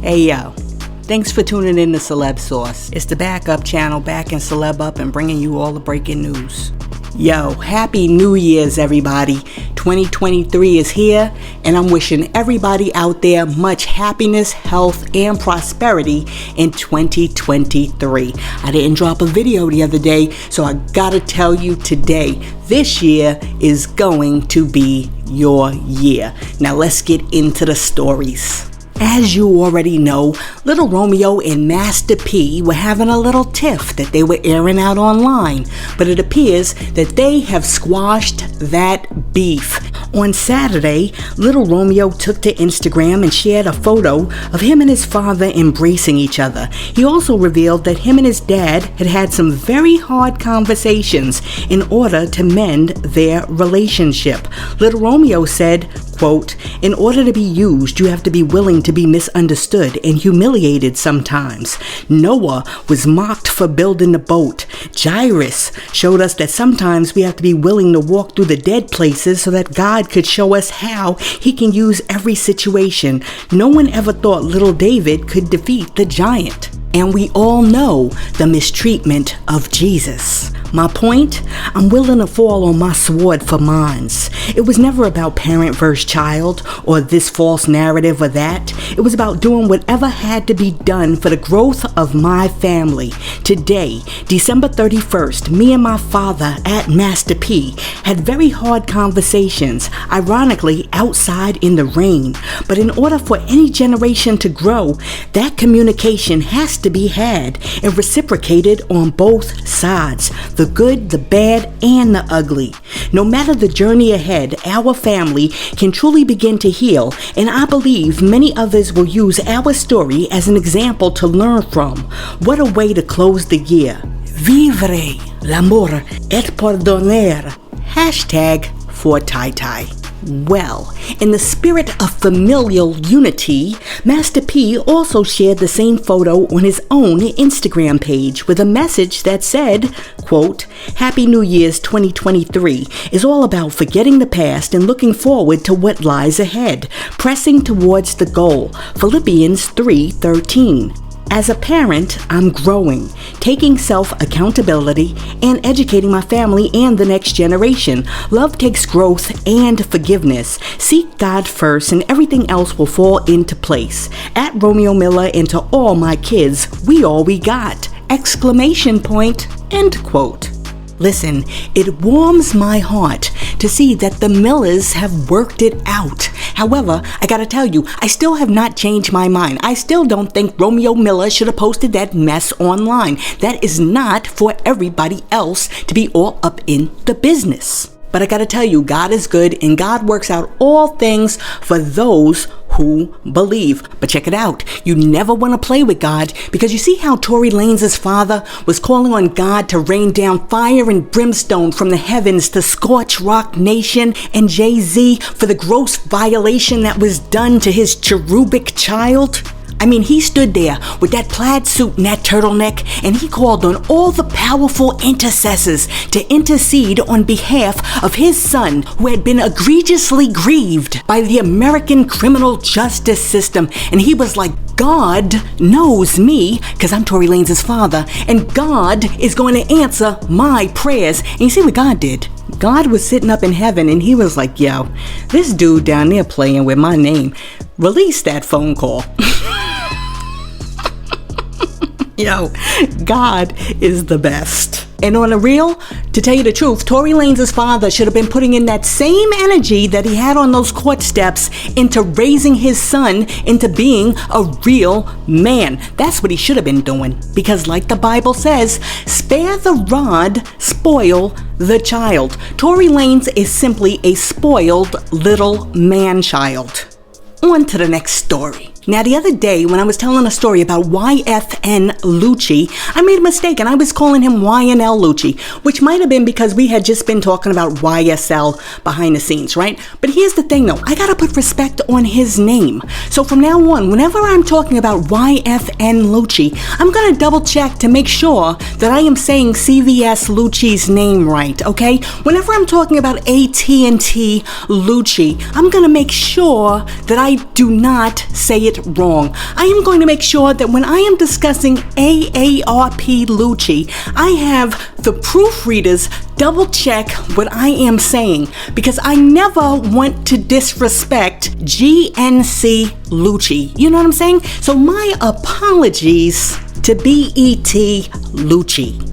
Hey yo, thanks for tuning in to Celeb Sauce. It's the backup channel backing Celeb up and bringing you all the breaking news. Yo, happy New Year's everybody. 2023 is here and I'm wishing everybody out there much happiness, health, and prosperity in 2023. I didn't drop a video the other day, so I gotta tell you today, this year is going to be your year. Now let's get into the stories. As you already know, Lil Romeo and Master P were having a little tiff that they were airing out online, but it appears that they have squashed that beef. On Saturday, Lil Romeo took to Instagram and shared a photo of him and his father embracing each other. He also revealed that him and his dad had had some very hard conversations in order to mend their relationship. Lil Romeo said, quote, "In order to be used, you have to be willing to be misunderstood and humiliated sometimes. Noah was mocked for building the boat. Jairus showed us that sometimes we have to be willing to walk through the dead places so that God could show us how he can use every situation. No one ever thought little David could defeat the giant." And we all know the mistreatment of Jesus. My point? I'm willing to fall on my sword for mines. It was never about parent versus child or this false narrative or that. It was about doing whatever had to be done for the growth of my family. Today, December 31st, me and my father at Master P had very hard conversations, ironically outside in the rain. But in order for any generation to grow, that communication has to be had and reciprocated on both sides. The good, the bad, and the ugly. No matter the journey ahead, our family can truly begin to heal, and I believe many others will use our story as an example to learn from. What a way to close the year. Vivre l'amor et pardonner. Hashtag for Tai Tai. Well, in the spirit of familial unity, Master P also shared the same photo on his own Instagram page with a message that said, quote, "Happy New Year's 2023 is all about forgetting the past and looking forward to what lies ahead, pressing towards the goal. Philippians 3:13. As a parent, I'm growing, taking self-accountability and educating my family and the next generation. Love takes growth and forgiveness. Seek God first and everything else will fall into place. At Romeo Miller and to all my kids, we all we got! Exclamation point, end quote. Listen, it warms my heart to see that the Millers have worked it out. However, I gotta tell you, I still have not changed my mind. I still don't think Romeo Miller should have posted that mess online. That is not for everybody else to be all up in the business. But I gotta tell you, God is good and God works out all things for those who believe. But check it out. You never want to play with God because you see how Tory Lanez's father was calling on God to rain down fire and brimstone from the heavens to scorch Rock Nation and Jay-Z for the gross violation that was done to his cherubic child? I mean, he stood there with that plaid suit and that turtleneck, and he called on all the powerful intercessors to intercede on behalf of his son who had been egregiously grieved by the American criminal justice system. And he was like, God knows me, because I'm Tory Lanez's father, and God is going to answer my prayers. And you see what God did? God was sitting up in heaven and he was like, yo, this dude down there playing with my name, release that phone call. Yo, God is the best. And on a real, to tell you the truth, Tory Lanez's father should have been putting in that same energy that he had on those court steps into raising his son into being a real man. That's what he should have been doing. Because like the Bible says, spare the rod, spoil the child. Tory Lanez is simply a spoiled little man-child. On to the next story. Now, the other day when I was telling a story about YFN Lucci, I made a mistake and I was calling him YNL Lucci, which might have been because we had just been talking about YSL behind the scenes, right? But here's the thing though, I gotta put respect on his name. So from now on, whenever I'm talking about YFN Lucci, I'm gonna double check to make sure that I am saying CVS Lucci's name right, okay? Whenever I'm talking about AT&T Lucci, I'm gonna make sure that I do not say it it wrong. I am going to make sure that when I am discussing AARP Lucci, I have the proofreaders double check what I am saying, because I never want to disrespect GNC Lucci. You know what I'm saying? So my apologies to BET Lucci.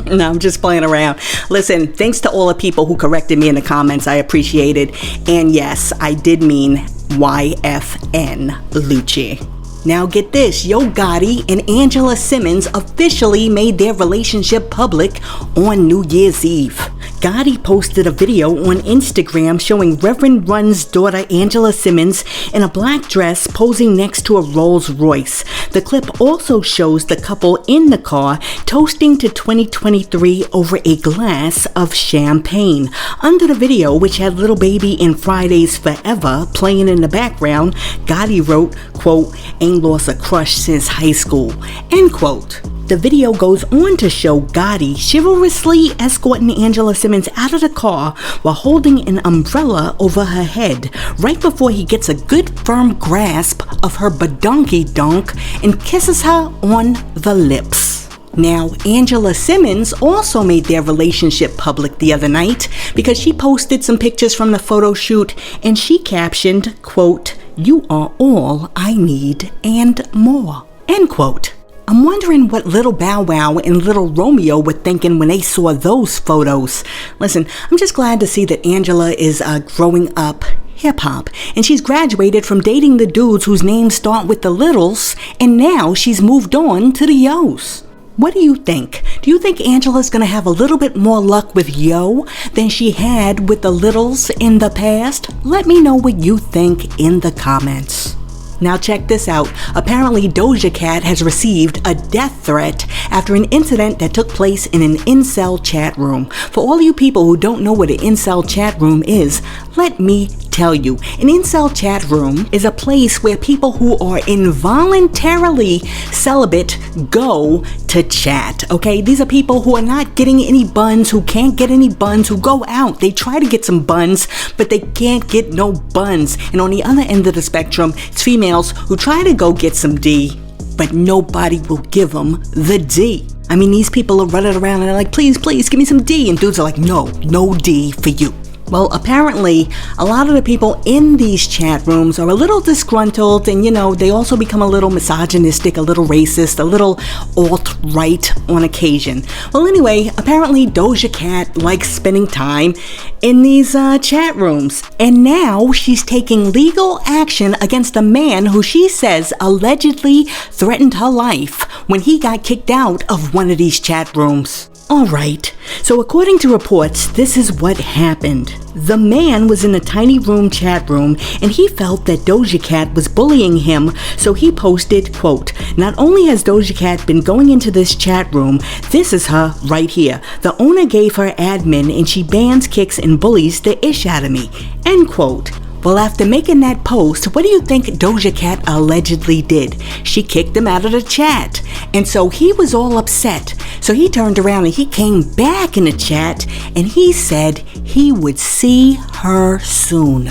No, I'm just playing around. Listen, thanks to all the people who corrected me in the comments. I appreciate it. And yes, I did mean YFN Lucci. Now get this, Yo Gotti and Angela Simmons officially made their relationship public on New Year's Eve. Gotti posted a video on Instagram showing Reverend Run's daughter Angela Simmons in a black dress posing next to a Rolls Royce. The clip also shows the couple in the car toasting to 2023 over a glass of champagne. Under the video, which had Little Baby and Fridays Forever playing in the background, Gotti wrote, quote, "Ain't lost a crush since high school," end quote. The video goes on to show Gotti chivalrously escorting Angela Simmons out of the car while holding an umbrella over her head, right before he gets a good firm grasp of her badonkey donk and kisses her on the lips. Now, Angela Simmons also made their relationship public the other night because she posted some pictures from the photo shoot and she captioned, quote, "You are all I need and more," end quote. I'm wondering what Little Bow Wow and Lil Romeo were thinking when they saw those photos. Listen, I'm just glad to see that Angela is growing up hip-hop, and she's graduated from dating the dudes whose names start with the Littles, and now she's moved on to the Yos. What do you think? Do you think Angela's gonna have a little bit more luck with Yo than she had with the Littles in the past? Let me know what you think in the comments. Now check this out. Apparently Doja Cat has received a death threat after an incident that took place in an incel chat room. For all you people who don't know what an incel chat room is, let me tell you. An incel chat room is a place where people who are involuntarily celibate go to chat, okay? These are people who are not getting any buns, who can't get any buns, who go out. They try to get some buns, but they can't get no buns. And on the other end of the spectrum, it's females who try to go get some D, but nobody will give them the D. I mean, these people are running around and they're like, please, please, give me some D. And dudes are like, no, no D for you. Well, apparently, a lot of the people in these chat rooms are a little disgruntled, and you know, they also become a little misogynistic, a little racist, a little alt-right on occasion. Well, anyway, apparently Doja Cat likes spending time in these chat rooms, and now she's taking legal action against a man who she says allegedly threatened her life when he got kicked out of one of these chat rooms. Alright, so according to reports, this is what happened. The man was in a tiny room chat room and he felt that Doja Cat was bullying him, so he posted, quote, "Not only has Doja Cat been going into this chat room, this is her right here. The owner gave her admin and she bans, kicks, and bullies the ish out of me," end quote. Well, after making that post, what do you think Doja Cat allegedly did? She kicked him out of the chat. And so he was all upset. So he turned around and he came back in the chat and he said he would see her soon.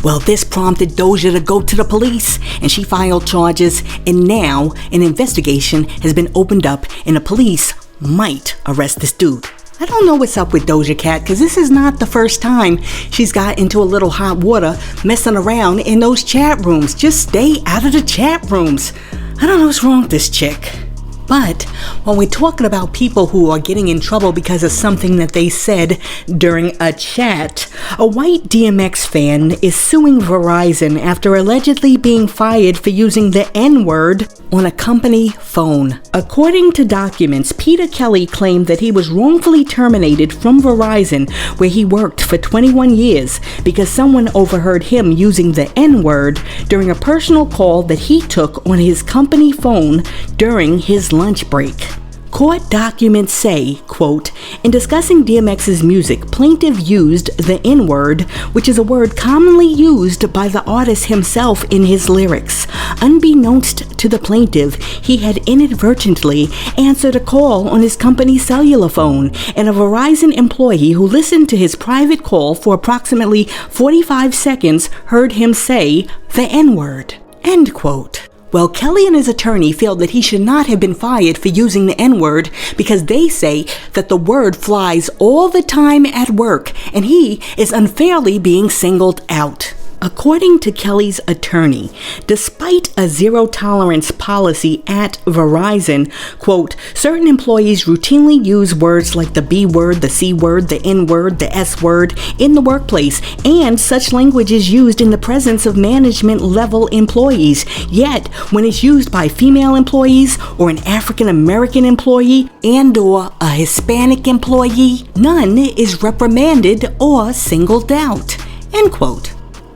Well, this prompted Doja to go to the police and she filed charges, and now an investigation has been opened up and the police might arrest this dude. I don't know what's up with Doja Cat, because this is not the first time she's got into a little hot water messing around in those chat rooms. Just stay out of the chat rooms. I don't know what's wrong with this chick. But when we're talking about people who are getting in trouble because of something that they said during a chat, a white DMX fan is suing Verizon after allegedly being fired for using the N-word on a company phone. According to documents, Peter Kelly claimed that he was wrongfully terminated from Verizon, where he worked for 21 years, because someone overheard him using the N-word during a personal call that he took on his company phone during his lunch break. Court documents say, quote, "In discussing DMX's music, plaintiff used the N-word, which is a word commonly used by the artist himself in his lyrics. Unbeknownst to the plaintiff, he had inadvertently answered a call on his company's cellular phone, and a Verizon employee who listened to his private call for approximately 45 seconds heard him say the N-word." End quote. Well, Kelly and his attorney feel that he should not have been fired for using the N-word because they say that the word flies all the time at work and he is unfairly being singled out. According to Kelly's attorney, despite a zero-tolerance policy at Verizon, quote, certain employees routinely use words like the B word, the C word, the N word, the S word in the workplace, and such language is used in the presence of management-level employees. Yet, when it's used by female employees or an African-American employee and or a Hispanic employee, none is reprimanded or singled out. End quote.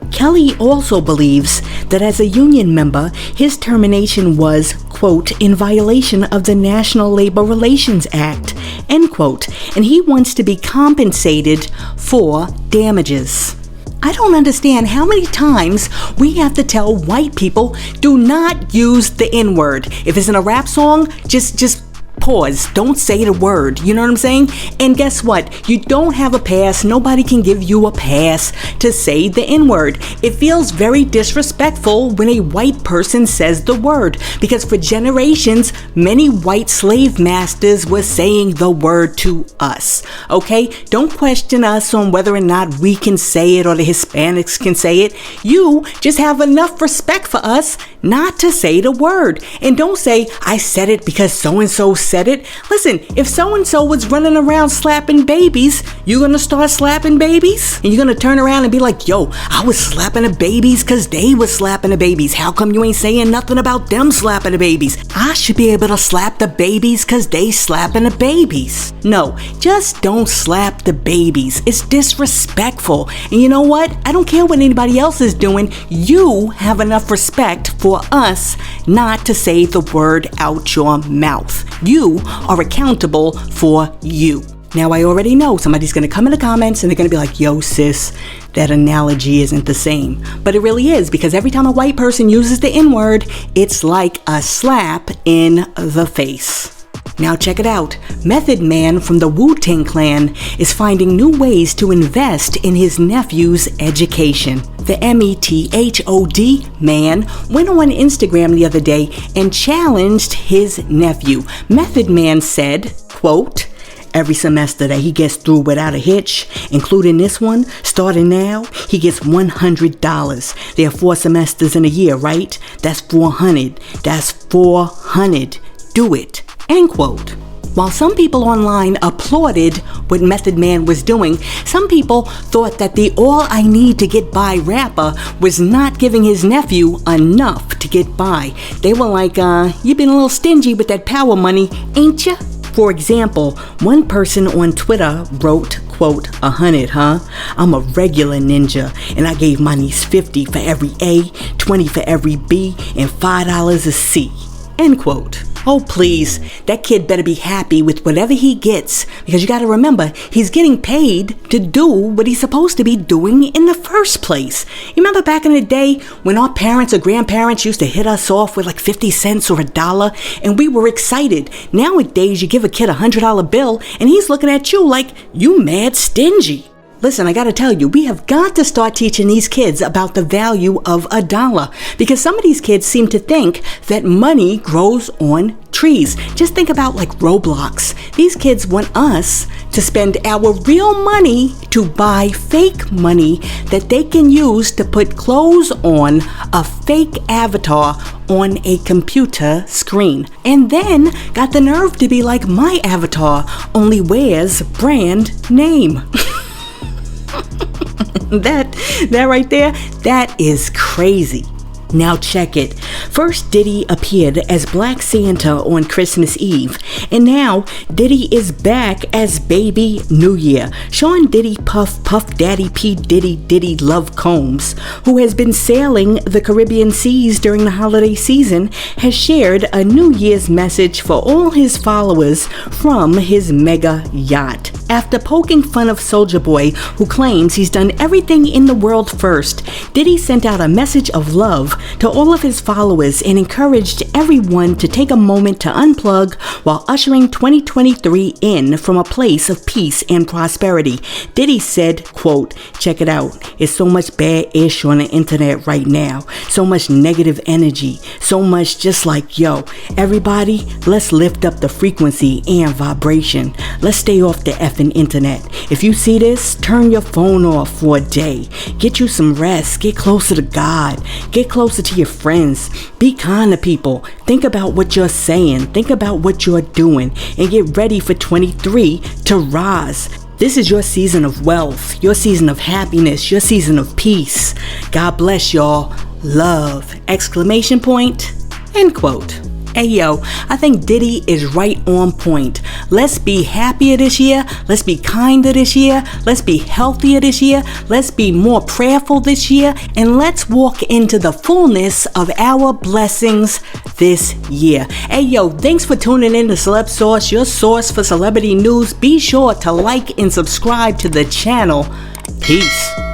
Kelly also believes that as a union member, his termination was, quote, in violation of the National Labor Relations Act, end quote, and he wants to be compensated for damages. I don't understand how many times we have to tell white people, do not use the N-word. If it's in a rap song, just pause. Don't say the word. You know what I'm saying? And guess what? You don't have a pass. Nobody can give you a pass to say the N-word. It feels very disrespectful when a white person says the word because for generations, many white slave masters were saying the word to us. Okay? Don't question us on whether or not we can say it or the Hispanics can say it. You just have enough respect for us not to say the word. And don't say, I said it because so-and-so said it. Listen, if so-and-so was running around slapping babies, you gonna start slapping babies? And you're gonna turn around and be like, yo, I was slapping the babies because they was slapping the babies. How come you ain't saying nothing about them slapping the babies? I should be able to slap the babies because they slapping the babies. No, just don't slap the babies. It's disrespectful. And you know what? I don't care what anybody else is doing. You have enough respect for us not to say the word out your mouth. You are accountable for you. Now, I already know somebody's going to come in the comments and they're going to be like, yo, sis, that analogy isn't the same. But it really is, because every time a white person uses the N-word, it's like a slap in the face. Now check it out. Method Man from the Wu-Tang Clan is finding new ways to invest in his nephew's education. The METHOD man went on Instagram the other day and challenged his nephew. Method Man said, quote, every semester that he gets through without a hitch, including this one, starting now, he gets $100. There are 4 semesters in a year, right? That's 400. That's 400. Do it. End quote. While some people online applauded what Method Man was doing, some people thought that the all I need to get by rapper was not giving his nephew enough to get by. They were like, you been a little stingy with that power money, ain't ya? For example, one person on Twitter wrote, quote, 100, huh? I'm a regular ninja, and I gave my niece 50 for every A, 20 for every B, and $5 a C. End quote. Oh, please, that kid better be happy with whatever he gets, because you got to remember, he's getting paid to do what he's supposed to be doing in the first place. You remember back in the day when our parents or grandparents used to hit us off with like 50 cents or $1, and we were excited. Nowadays, you give a kid a $100 bill, and he's looking at you like you mad stingy. Listen, I gotta tell you, we have got to start teaching these kids about the value of $1, because some of these kids seem to think that money grows on trees. Just think about like Roblox. These kids want us to spend our real money to buy fake money that they can use to put clothes on a fake avatar on a computer screen. And then got the nerve to be like, my avatar only wears brand name. That right there, that is crazy. Now check it. First, Diddy appeared as Black Santa on Christmas Eve, and now Diddy is back as Baby New Year. Sean Diddy Puff Daddy P Diddy Love Combs, who has been sailing the Caribbean seas during the holiday season, has shared a New Year's message for all his followers from his mega yacht. After poking fun of Soulja Boy, who claims he's done everything in the world first, Diddy sent out a message of love to all of his followers followers and encouraged everyone to take a moment to unplug while ushering 2023 in from a place of peace and prosperity. Diddy said, quote, "Check it out. It's so much bad ish on the internet right now. So much negative energy. So much just like, yo, everybody, let's lift up the frequency and vibration. Let's stay off the effing internet. If you see this, turn your phone off for a day. Get you some rest. Get closer to God. Get closer to your friends. Be kind to people. Think about what you're saying. Think about what you're doing. And get ready for 23 to rise. This is your season of wealth, your season of happiness, your season of peace. God bless y'all. Love. Exclamation point. End quote. Hey yo, I think Diddy is right on point. Let's be happier this year. Let's be kinder this year. Let's be healthier this year. Let's be more prayerful this year. And let's walk into the fullness of our blessings this year. Hey yo, thanks for tuning in to Celeb Source, your source for celebrity news. Be sure to like and subscribe to the channel. Peace.